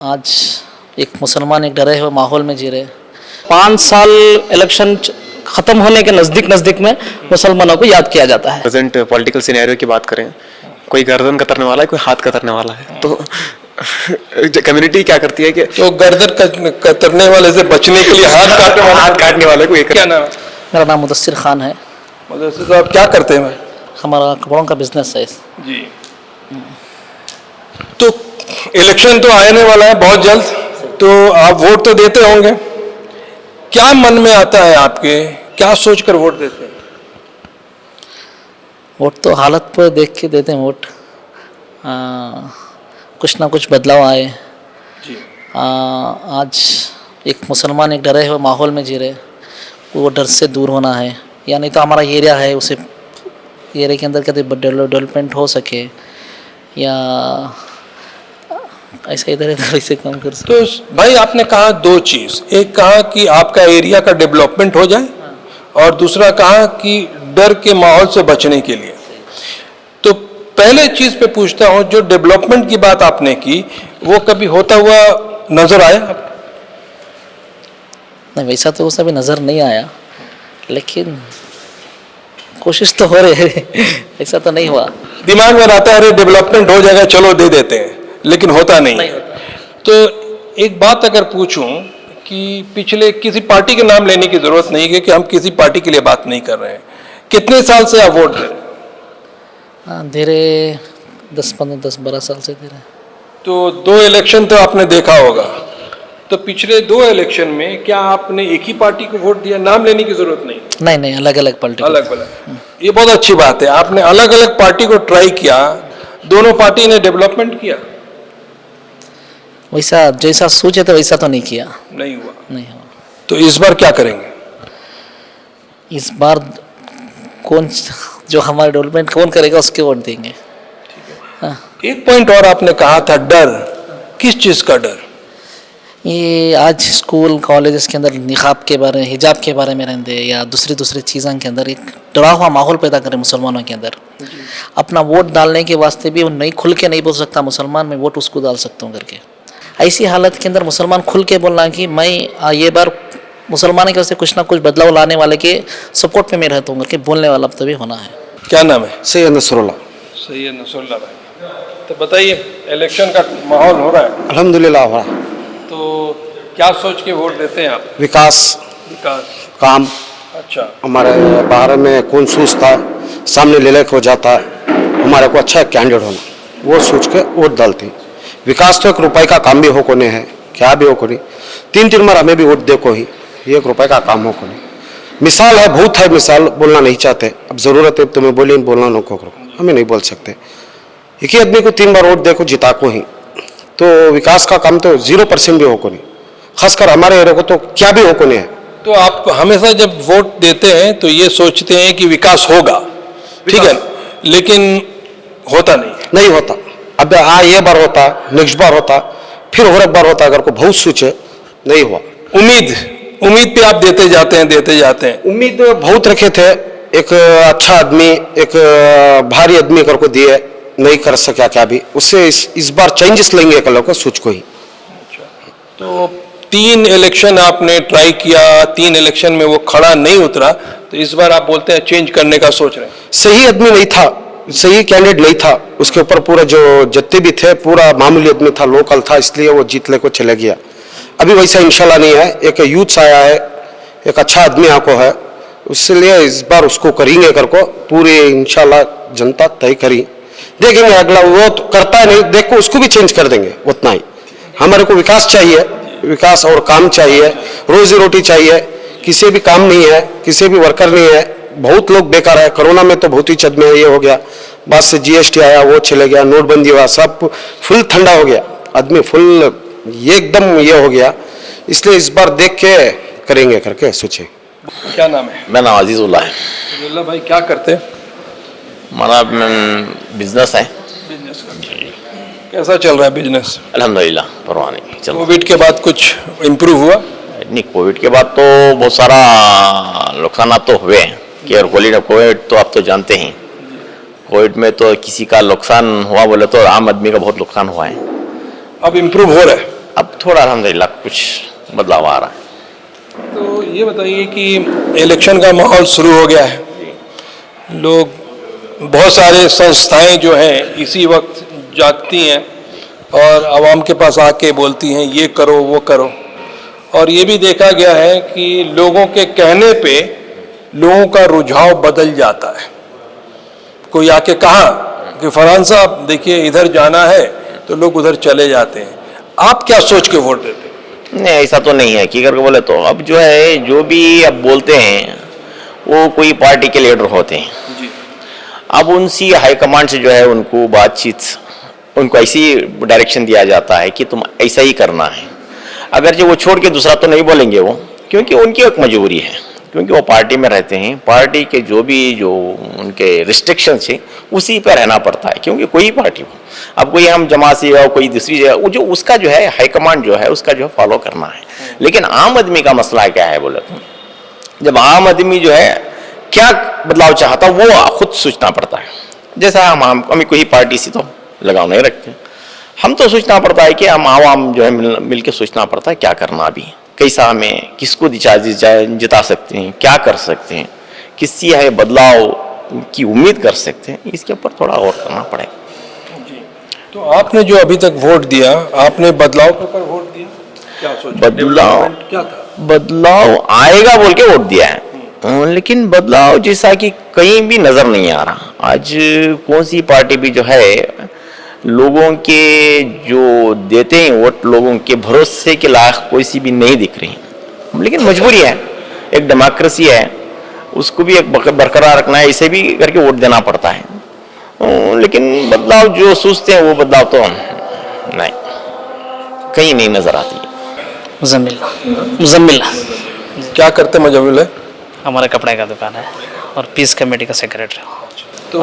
आज एक मुसलमान एक डरे हुए माहौल में जी रहे। 5 साल इलेक्शन खत्म होने के नजदीक में मुसलमानों को याद किया जाता है। प्रेजेंट पॉलिटिकल सिनेरियो की बात करें, कोई गर्दन कतरने वाला है, कोई हाथ कतरने वाला है, तो कम्युनिटी क्या करती है कि तो गर्दन कतरने वाले से बचने के लिए हाथ काटने वाले को एक क्या नाम है? मेरा नाम मुदस्सिर खान है। मुदस्सिर साहब क्या करते हैं? हमारा कपड़ों का बिजनेस है। जी। तो इलेक्शन तो आने वाला है बहुत जल्द, तो आप वोट तो देते होंगे। क्या मन में आता है आपके, क्या सोचकर वोट देते हैं? वोट तो हालत पर देख के देते हैं वोट। कुछ ना कुछ बदलाव आए। जी। आज एक मुसलमान एक डरे हुए माहौल में जी रहे, वो डर से दूर होना है। या नहीं तो हमारा एरिया है, उसे एरिया के अंदर कहते डेवलपमेंट हो सके, या ऐसा इधर इधर ऐसे काम कर सके। तो भाई आपने कहा दो चीज, एक कहा कि आपका एरिया का डेवलपमेंट हो जाए, और दूसरा कहा कि डर के माहौल से बचने के लिए। तो पहले चीज पे पूछता हूं, जो डेवलपमेंट की बात आपने की, वो कभी होता हुआ नजर आया? नहीं, वैसा तो उसे अभी नज़र नहीं आया, लेकिन कोशिश तो हो रही है। ऐसा तो नहीं हुआ। दिमाग में रहता है अरे डेवलपमेंट हो जाएगा, चलो दे देते हैं, लेकिन होता नहीं। तो एक बात अगर पूछूं कि पिछले किसी पार्टी के नाम लेने की जरूरत नहीं है, कि हम किसी पार्टी के लिए बात नहीं कर रहे हैं, कितने साल से आप वोट दे रहे हैं? धीरे 10-12 साल से धीरे। तो 2 इलेक्शन तो आपने देखा होगा, तो पिछले 2 इलेक्शन में क्या आपने एक ही पार्टी को वोट दिया? नाम लेने की जरूरत नहीं, नहीं, अलग अलग पार्टी। अलग अलग। ये बहुत अच्छी बात है, आपने अलग अलग पार्टी को ट्राई किया, दोनों पार्टी ने डेवलपमेंट किया? वैसा जैसा सोचे तो वैसा तो नहीं किया। नहीं हुआ। नहीं हुआ। तो इस बार क्या करेंगे? इस बार कौन, जो हमारा डेवलपमेंट कौन करेगा उसके वोट देंगे। एक पॉइंट और आपने कहा था, डर। किस चीज का डर? ये आज स्कूल कॉलेजेस के अंदर निकाब के बारे, हिजाब के बारे में रहते, या दूसरी चीज़ों के अंदर एक डरा हुआ माहौल पैदा करें मुसलमानों के अंदर। अपना वोट डालने के वास्ते भी वो नहीं खुल के नहीं बोल सकता मुसलमान मैं वोट उसको डाल सकता हूँ करके। ऐसी हालत के अंदर मुसलमान खुल के बोलना कि मैं ये बार मुसलमान की वजह से कुछ ना कुछ बदलाव लाने वाले के सपोर्ट में मैं रहता हूँ करके बोलने वाला अब तभी होना है। क्या नाम है? सैयद नसरुल्लाह। सैयद नसरुल्लाह भाई, तो बताइए, इलेक्शन का माहौल हो रहा है, अल्हम्दुलिल्लाह हो रहा। तो क्या सोच के वोट देते हैं आप? विकास काम। अच्छा। हमारे बाहर में कौन सोच था, सामने ले लेके हो जाता है, हमारे को अच्छा कैंडिडेट होना, वो सोच के वोट डालते हैं। विकास तो 1 रुपये का काम भी हो को नहीं है, क्या भी हो को नहीं। 3 बार हमें भी वोट देखो ही, 1 रुपये का काम हो को नहीं। मिसाल है, बहुत है मिसाल, बोलना नहीं चाहते। अब ज़रूरत है तुम्हें बोलिए, बोलना नो को हमें नहीं बोल सकते। एक ही आदमी को 3 बार वोट देखो, जिता को ही। तो विकास का काम तो 0% भी हो को नहीं, खासकर हमारे एरिया को तो क्या भी हो को नहीं है। तो आप हमेशा जब वोट देते हैं तो ये सोचते हैं कि विकास होगा, ठीक है, लेकिन होता नहीं होता। अब ये बार होता, नेक्स्ट बार होता, फिर और एक बार होता, अगर को बहुत सोचे नहीं हुआ। उम्मीद पे आप देते जाते हैं। उम्मीद बहुत रखे थे, एक अच्छा आदमी, एक भारी आदमी कर को दिए, नहीं कर सका क्या भी, उससे इस बार चेंजेस लेंगे कल को सोच को ही। तो 3 इलेक्शन आपने ट्राई किया, 3 इलेक्शन में वो खड़ा नहीं उतरा, तो इस बार आप बोलते हैं चेंज करने का सोच रहे हैं। सही आदमी नहीं था, सही कैंडिडेट नहीं था, उसके ऊपर पूरा जो जितने भी थे पूरा मामूली आदमी था, लोकल था, इसलिए वो जीत ले को चले गया। अभी वैसा इंशाल्लाह नहीं है, एक यूथ आया है, एक अच्छा आदमी आको है, इसलिए इस बार उसको करेंगे कर को पूरी इंशाल्लाह जनता तय करी। देखेंगे अगला वो तो करता है नहीं, देखो उसको भी चेंज कर देंगे, उतना ही। हमारे को विकास चाहिए, विकास और काम चाहिए, रोजी रोटी चाहिए। किसी भी काम नहीं है, किसी भी वर्कर नहीं है, बहुत लोग बेकार है। कोरोना में तो बहुत ही चद में ये हो गया, बाद से GST आया, वो चले गया, नोटबंदी हुआ, सब फुल ठंडा हो गया, आदमी फुल ये एकदम ये हो गया। इसलिए इस बार देख के करेंगे करके सोचे। क्या नाम है? मेरा नाम अजीजुल्लाह है। अजीजुल्लाह भाई क्या करते हैं? हमारा बिजनेस है। बिजनेस कैसा चल रहा है बिजनेस? अल्हम्दुलिल्लाह, परवाह नहीं चल रहा। कोविड के बाद कुछ इम्प्रूव हुआ? नहीं, कोविड के बाद तो बहुत सारा नुकसान तो हुए हैं कि, और कोविड तो आप तो जानते हैं, कोविड में तो किसी का नुकसान हुआ बोले तो आम आदमी का बहुत नुकसान हुआ है। अब इम्प्रूव हो रहा है? अब थोड़ा अल्हम्दुलिल्लाह कुछ बदलाव आ रहा है। तो ये बताइए कि इलेक्शन का माहौल शुरू हो गया है, लोग बहुत सारे संस्थाएं जो हैं इसी वक्त जागती हैं और आवाम के पास आके बोलती हैं ये करो वो करो, और ये भी देखा गया है कि लोगों के कहने पे लोगों का रुझाव बदल जाता है। कोई आके कहा कि फरहान साहब देखिए इधर जाना है तो लोग उधर चले जाते हैं। आप क्या सोच के वोट देते हैं? नहीं, ऐसा तो नहीं है कि करके बोले तो अब जो है जो भी अब बोलते हैं वो कोई पार्टी के लीडर होते हैं जी। अब उनसी हाईकमांड से जो है उनको बातचीत, उनको ऐसी डायरेक्शन दिया जाता है कि तुम ऐसा ही करना है। अगर जो वो छोड़ के दूसरा तो नहीं बोलेंगे वो, क्योंकि उनकी एक मजबूरी है, क्योंकि वो पार्टी में रहते हैं, पार्टी के जो उनके रिस्ट्रिक्शंस है उसी पर रहना पड़ता है, क्योंकि कोई पार्टी हो, अब कोई हम जमात से या कोई दूसरी जगह, वो जो उसका जो है हाईकमांड जो है उसका जो है फॉलो करना है। लेकिन आम आदमी का मसला क्या है बोले तो, जब आम आदमी जो है क्या बदलाव चाहता वो खुद सोचना पड़ता है। जैसा हम कोई पार्टी से तो लगाव नहीं रखते, हम तो सोचना पड़ता है कि हम आवाम जो है मिल के सोचना पड़ता है क्या करना, अभी कैसा हमें किसको जिता सकते हैं, क्या कर सकते हैं, किसी है बदलाव की उम्मीद कर सकते हैं, इसके ऊपर थोड़ा और करना पड़ेगा। तो आपने जो अभी तक वोट दिया, आपने बदलाव के ऊपर वोट दिया, क्या सोचा? बदलाव क्या था? बदलाव आएगा बोल के वोट दिया है, लेकिन बदलाव जैसा कि कहीं भी नजर नहीं आ रहा। आज कौन सी पार्टी भी जो है लोगों के जो देते हैं वोट, लोगों के भरोसे के लायक कोई सी भी नहीं दिख रही। लेकिन मजबूरी है, एक डेमोक्रेसी है, उसको भी एक बरकरार रखना है, इसे भी करके वोट देना पड़ता है। लेकिन बदलाव जो सोचते हैं वो बदलाव तो नहीं, कहीं नहीं नजर आती है। मुजम्मिल क्या करते मजबूल है? हमारे कपड़े का दुकान है और पीस कमेटी का सेक्रेटरी हूँ। तो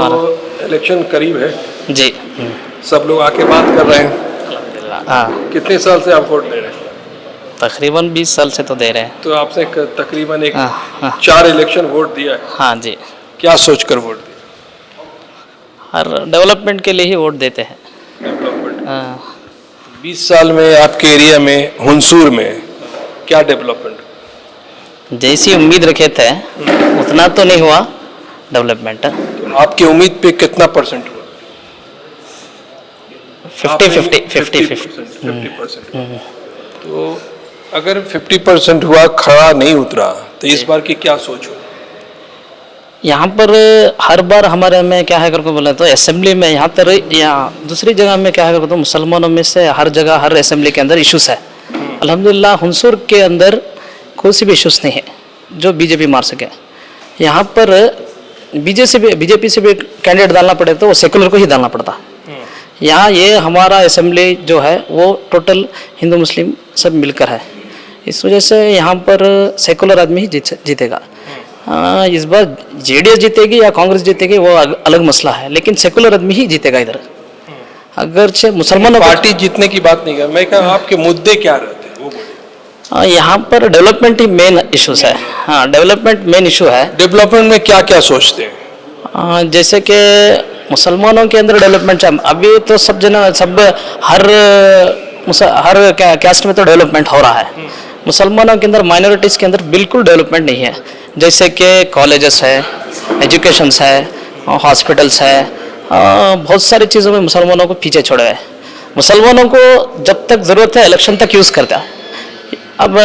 इलेक्शन करीब है, जी। सब लोग आके बात कर रहे हैं। हाँ, कितने साल से आप वोट ले रहे हैं? तकरीबन 20 साल से तो दे रहे हैं। तो आपने तकरीबन एक हाँ। 4 इलेक्शन वोट दिया है, हाँ जी, क्या सोचकर वोट दिया? हर डेवलपमेंट के लिए ही वोट देते हैं। डेवलपमेंट। हाँ, 20 साल में आपके एरिया में, हुंसूर में क्या डेवलपमेंट? जैसी उम्मीद रखे थे उतना तो नहीं हुआ डेवलपमेंट। आपकी उम्मीद पे कितना परसेंट हुआ? 50-50। तो अगर 50% हुआ, खड़ा नहीं उतरा, तो इस बार की क्या सोच हो? यहाँ पर हर बार हमारे में क्या है करके बोले तो असेंबली में यहाँ पर या दूसरी जगह में क्या है करके तो मुसलमानों में से हर जगह हर असेंबली के अंदर इश्यूज है। अल्हम्दुलिल्लाह हुंसूर के अंदर कोई सी भी इश्यूज नहीं है जो बीजेपी मार सके। यहाँ पर बीजेपी से भी कैंडिडेट डालना पड़े तो वो सेकुलर को ही डालना पड़ता है। यहाँ ये हमारा असेंबली जो है वो टोटल हिंदू मुस्लिम सब मिलकर है, इस वजह से यहाँ पर सेकुलर आदमी ही जीतेगा। इस बार जेडीएस जीतेगी या कांग्रेस जीतेगी वो अलग मसला है, लेकिन सेकुलर आदमी ही जीतेगा इधर। अगर मुसलमानों पार्टी जीतने की बात नहीं कर, मैं कहा आपके मुद्दे क्या रहते हैं वो बोलिए। यहाँ पर डेवलपमेंट ही मेन इश्यूज है। हाँ, डेवलपमेंट मेन इशू है। डेवलपमेंट में क्या क्या सोचते हैं? जैसे कि मुसलमानों के अंदर डेवलपमेंट अभी तो सब हर कैस्ट में तो डेवलपमेंट हो रहा है। मुसलमानों के अंदर माइनॉरिटीज़ के अंदर बिल्कुल डेवलपमेंट नहीं है। जैसे कि कॉलेजेस है, एजुकेशंस है, हॉस्पिटल्स है, बहुत सारी चीज़ों में मुसलमानों को पीछे छोड़ा है। मुसलमानों को जब तक ज़रूरत है इलेक्शन तक यूज़ करता है। अब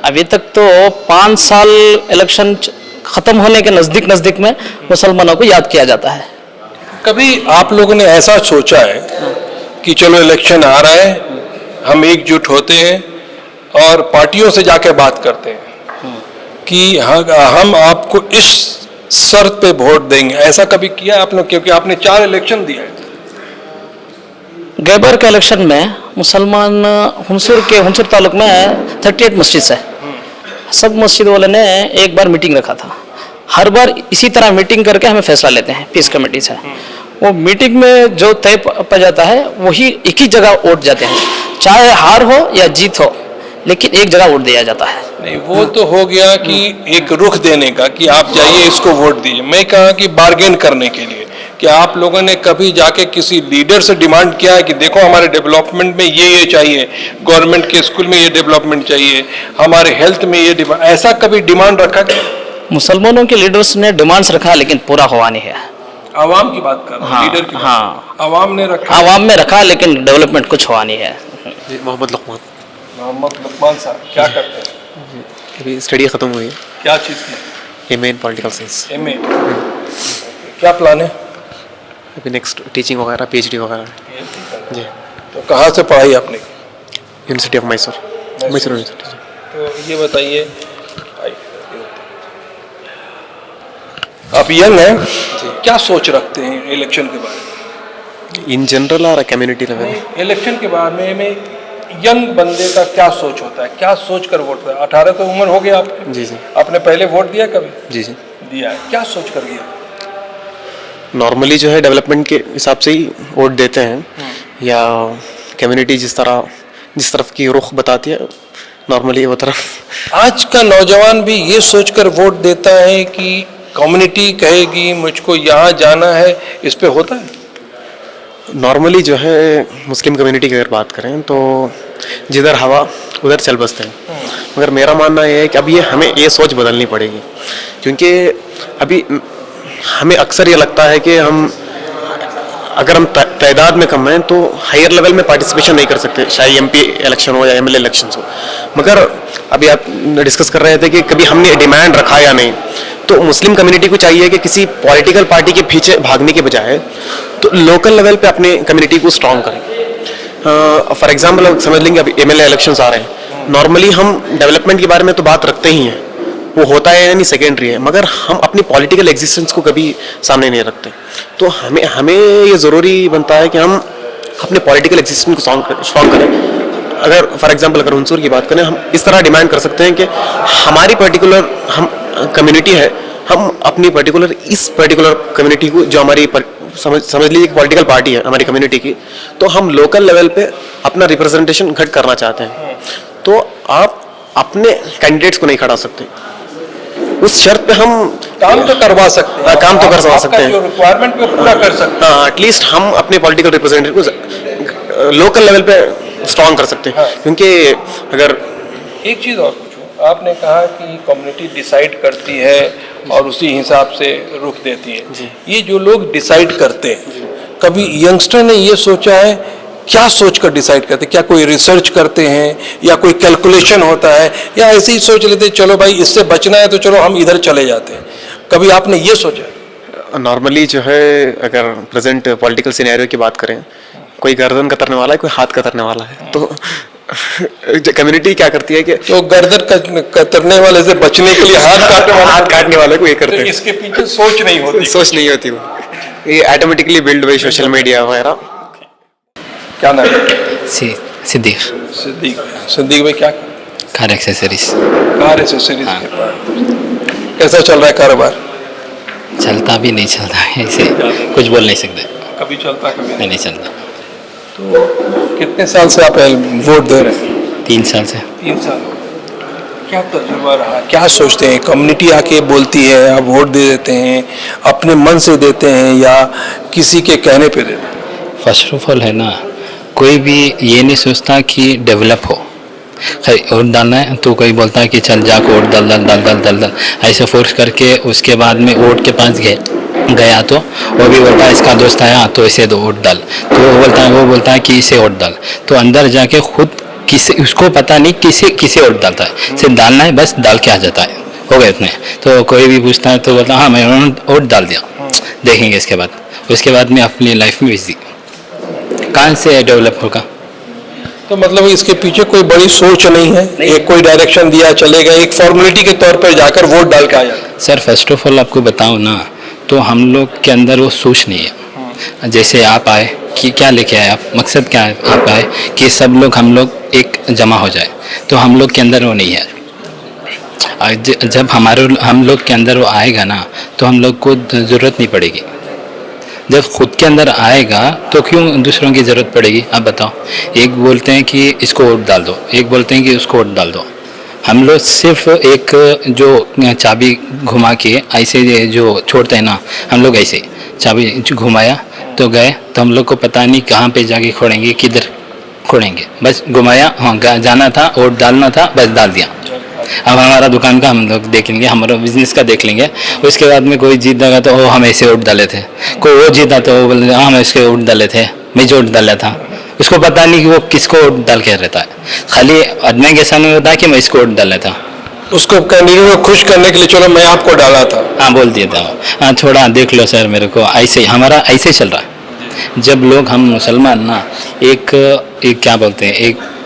अभी तक तो 5 साल इलेक्शन ख़त्म होने के नज़दीक में मुसलमानों को याद किया जाता है। कभी आप लोगों ने ऐसा सोचा है कि चलो इलेक्शन आ रहा है, हम एकजुट होते हैं और पार्टियों से जाके बात करते हैं कि हम आपको इस शर्त पे वोट देंगे, ऐसा कभी किया आपने? क्योंकि आपने 4 इलेक्शन दिया है। गैबर के इलेक्शन में मुसलमान हुंसूर तालुक में 38 मस्जिद है। सब मस्जिद वाले ने एक बार मीटिंग रखा था। हर बार इसी तरह मीटिंग करके हमें फैसला लेते हैं पीस कमेटी से। वो मीटिंग में जो तय पा जाता है वही एक ही जगह वोट जाते हैं, चाहे हार हो या जीत हो, लेकिन एक जगह वोट दिया जाता है। नहीं, वो तो हो गया कि एक रुख देने का कि आप जाइए इसको वोट दीजिए। मैं कहा कि बार्गेन करने के लिए कि आप लोगों ने कभी जाके किसी लीडर से डिमांड किया है कि देखो हमारे डेवलपमेंट में ये चाहिए, गवर्नमेंट के स्कूल में ये डेवलपमेंट चाहिए, हमारे हेल्थ में ये ऐसा कभी डिमांड रखा क्या? मुसलमानों के लीडर्स ने डिमांड्स रखा लेकिन पूरा हुआ नहीं है। आवाम की बात कर रहा हूं, हाँ, लीडर की बात। हाँ। आवाम ने रखा, आवाम में रखा लेकिन डेवलपमेंट कुछ हुआ नहीं है। जी मोहम्मद लुकमान। मोहम्मद लुकमान साहब क्या करते हैं? अभी स्टडी ख़त्म हुई है, क्या चीज़ की? एमए इन पॉलिटिकल साइंस। एमए। क्या प्लान है? अभी नेक्स्ट टीचिंग वगैरह, पीएचडी वगैरह। जी। तो कहाँ से पढ़ाई आपने? University of Mysore, Mysore university. तो ये बताइए, आप यंग हैं, क्या सोच रखते हैं इलेक्शन के बारे में? इन जनरल और कम्युनिटी लेवल? इलेक्शन के बारे में यंग बंदे का क्या सोच होता है, क्या सोच कर वोट करता है? 18 तो उम्र हो गया आपकी। जी जी। आपने पहले वोट दिया कभी? जी जी। दिया है, क्या सोच कर दिया? नॉर्मली जो है डेवलपमेंट के हिसाब से ही वोट देते हैं, या कम्युनिटी जिस तरफ की रुख बताती है नॉर्मली वो तरफ। आज का नौजवान भी ये सोचकर वोट देता है कि कम्युनिटी कहेगी मुझको यहाँ जाना है, इस पे होता है? नॉर्मली जो है मुस्लिम कम्युनिटी की अगर बात करें तो जिधर हवा उधर चल बसते हैं, मगर मेरा मानना ये है कि अब हमें ये सोच बदलनी पड़ेगी, क्योंकि अभी हमें अक्सर ये लगता है कि अगर हम तादाद में कम हैं तो हायर लेवल में पार्टिसिपेशन नहीं कर सकते, चाहे एमपी इलेक्शन हो या एमएलए इलेक्शन हो। मगर अभी आप डिस्कस कर रहे थे कि कभी हमने डिमांड रखा या नहीं, तो मुस्लिम कम्युनिटी को चाहिए कि किसी पॉलिटिकल पार्टी के पीछे भागने के बजाय तो लोकल लेवल पे अपने कम्युनिटी को स्ट्रॉन्ग करें। फॉर एग्जांपल समझ लेंगे अभी एमएलए इलेक्शंस आ रहे हैं, नॉर्मली हम डेवलपमेंट के बारे में तो बात रखते ही हैं, वो होता है यानी सेकेंडरी है, मगर हम अपनी पॉलिटिकल एग्जिस्टेंस को कभी सामने नहीं रखते। तो हमें ये ज़रूरी बनता है कि हम अपने पॉलिटिकल एग्जिस्टेंस को स्ट्रॉन्ग करें। अगर फॉर एग्जांपल अगर हुंसूर की बात करें, हम इस तरह डिमांड कर सकते हैं कि हमारी पर्टिकुलर हम कम्युनिटी है, हम अपनी इस पर्टिकुलर कम्युनिटी को, जो हमारी समझ लीजिए पॉलिटिकल पार्टी है हमारी कम्युनिटी की, तो हम लोकल लेवल पे अपना रिप्रेजेंटेशन घट करना चाहते हैं, तो आप अपने कैंडिडेट्स को नहीं खड़ा सकते। उस शर्त पे हम काम तो करवा सकते हैं, काम तो करवा सकते हैं, जो रिक्वायरमेंट पे पूरा कर सकते हैं। हाँ, एटलीस्ट हम अपने पॉलिटिकल रिप्रेजेंटेटिव को लोकल लेवल पे स्ट्रॉन्ग कर सकते हैं। क्योंकि अगर एक चीज़ और पूछूं, आपने कहा कि कम्युनिटी डिसाइड करती है और उसी हिसाब से रुख देती है। ये जो लोग डिसाइड करते हैं, कभी यंगस्टर ने ये सोचा है, क्या सोच कर डिसाइड करते हैं? क्या कोई रिसर्च करते हैं या कोई कैलकुलेशन होता है, या ऐसे ही सोच लेते चलो भाई इससे बचना है तो चलो हम इधर चले जाते हैं? कभी आपने ये सोचा? नॉर्मली जो है अगर प्रेजेंट पॉलिटिकल सिनेरियो की बात करें, कोई गर्दन कतरने वाला है, कोई हाथ कतरने वाला है, तो कम्युनिटी क्या करती है कि तो गर्दन कतरने वाले से बचने के लिए हाथ काटने वाले को ये करते हैं। इसके पीछे सोच नहीं होती। सोच नहीं होती वो, ये automatically build by social media वगैरह। क्या नाम है? सिद्दीक सिद्दीक भाई क्या कार एक्सेसरीज कार एसेसरीज के पास कैसा चल रहा है कारोबार? चलता भी नहीं चलता है, ऐसे कुछ बोल नहीं सकते, कभी चलता कभी नहीं चलता। तो कितने साल से आप वोट दे रहे हैं? 3 साल से। 3 साल। क्या तजुर्बा रहा, क्या सोचते हैं? कम्युनिटी आके बोलती है, आप वोट दे देते हैं, अपने मन से देते हैं या किसी के कहने पे देते हैं? फर्स्ट ऑफ ऑल है ना, कोई भी ये नहीं सोचता कि डेवलप हो। वोट डालना है तो कोई बोलता है कि चल जाकर वोट डाल डाल डाल डाल डाल डाल, ऐसे फोर्स करके उसके बाद में वोट के पास गया तो वो भी बोलता है इसका दोस्त आया तो इसे दो वोट डाल, तो वो बोलता है कि इसे वोट डाल, तो अंदर जाके खुद उसको पता नहीं किसे वोट डालता है, सिर्फ डालना है, बस डाल के आ जाता है, हो गए इतने। तो कोई भी पूछता है तो बोलता हाँ मैं वोट डाल दिया, देखेंगे उसके बाद में अपनी लाइफ में बिजी, कहाँ से डेवलप होगा? तो मतलब इसके पीछे कोई बड़ी सोच नहीं है, एक कोई डायरेक्शन दिया चलेगा, एक फॉर्मेलिटी के तौर पर जाकर वोट डाल के आ जाता? सर फर्स्ट ऑफ ऑल आपको बताऊं ना, तो हम लोग के अंदर वो सोच नहीं है। जैसे आप आए कि क्या लेके आए, आप मकसद क्या है, आप आए कि सब लोग हम लोग एक जमा हो जाए, तो हम लोग के अंदर वो नहीं है। जब हम लोग के अंदर वो आएगा ना, तो हम लोग को ज़रूरत नहीं पड़ेगी। जब खुद के अंदर आएगा तो क्यों दूसरों की ज़रूरत पड़ेगी? आप बताओ। एक बोलते हैं कि इसको वोट डाल दो, एक बोलते हैं कि उसको वोट डाल दो। हम लोग सिर्फ एक जो चाबी घुमा के ऐसे जो छोड़ते हैं ना, हम लोग ऐसे चाबी घुमाया तो गए, तो हम लोग को पता नहीं कहाँ पे जाके खोलेंगे, किधर खोलेंगे, बस घुमाया, हाँ जाना था, वोट डालना था, बस डाल दिया। अब हमारा दुकान का हम लोग देख लेंगे, हमारा बिजनेस का देख लेंगे। उसके बाद में कोई जीत देगा तो वो हम ऐसे वोट डाले थे, कोई वो जीता तो वो बोले हाँ हम इसके वोट डाले थे, मैं जो वोट डाला था। उसको पता नहीं कि वो किसको वोट डाल के रहता है, खाली आदमी के सामने होता है कि मैं इसको वोट डाला था। उसको कैंडिडेट को खुश करने के लिए चलो मैं आपको डाला था। हाँ बोल दिया था, हाँ थोड़ा देख लो सर मेरे को, ऐसे हमारा ऐसे चल रहा है। जब लोग हम मुसलमान ना एक क्या बोलते हैं,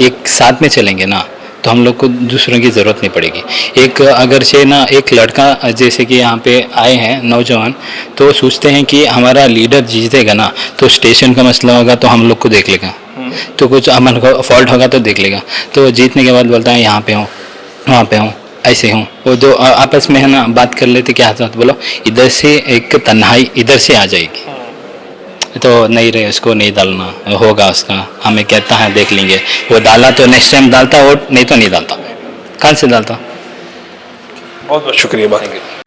एक साथ में चलेंगे ना, तो हम लोग को दूसरों की ज़रूरत नहीं पड़ेगी। एक अगर से ना एक लड़का जैसे कि यहाँ पे आए हैं नौजवान, तो सोचते हैं कि हमारा लीडर जीतेगा ना, तो स्टेशन का मसला होगा तो हम लोग को देख लेगा, तो कुछ हमारे को फॉल्ट होगा तो देख लेगा, तो जीतने के बाद बोलता है यहाँ पे हूँ, वहाँ पे हूँ, ऐसे हूँ। वो जो आपस में है ना बात कर लेते, क्या हाथ बोलो इधर से एक तन्हाई इधर से आ जाएगी, तो नहीं रहे उसको नहीं डालना होगा, उसका हमें कहता है देख लेंगे, वो डाला तो नेक्स्ट टाइम डालता, वोट नहीं तो नहीं डालता, कल से डालता। बहुत बहुत शुक्रिया बात।